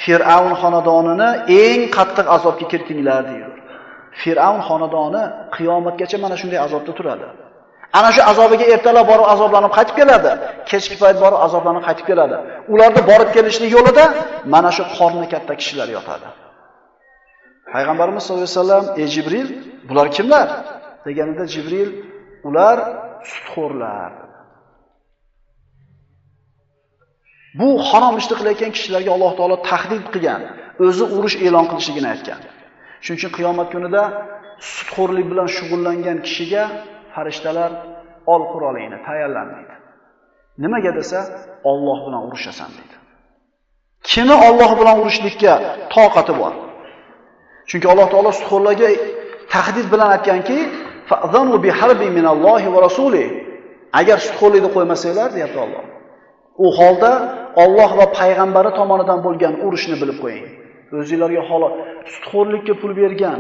Fir'avn xonadonini eng qattiq azobga kiritinglar deydi. Fir'avn xonadoni qiyomatgacha mana shunday azobda turadi. Ana shu azobiga ertalab borib azoblanib qaytib keladi, kechki payt borib azoblanib qaytib keladi. Ularda borib kelishlik yo'lida mana shu qorni katta kishilar yotadi. Payg'ambarimiz sollallohu alayhi vasallam, "Ey Jibril, bular kimlar?" deganida Jibril, "Ular sutxo'rlar." Bu harom ishni qilayotgan kishilarga Alloh taolo tahdid qilgan, o'zi urush e'lon qilishligini aytgan. Shuning uchun qiyomat kunida sutxo'rlik bilan shug'ullangan kishiga farishtalar ol qurolingni tayyorlan deydi. Nimaga desa, Alloh bilan urushasan deydi. Kimi Alloh bilan urushlikka toqati bor? Chunki Alloh taolo sutxo'rlarga tahdid bilan aytganki, "Fa'zanu biharbi minallohi va rasuli." Agar sutxo'rlikni qo'ymasanglar, deyapti Alloh. U holda Alloh va payg'ambari tomonidan bo'lgan urushni bilib qo'ying. O'zingizlarga sutxo'rlikka pul bergan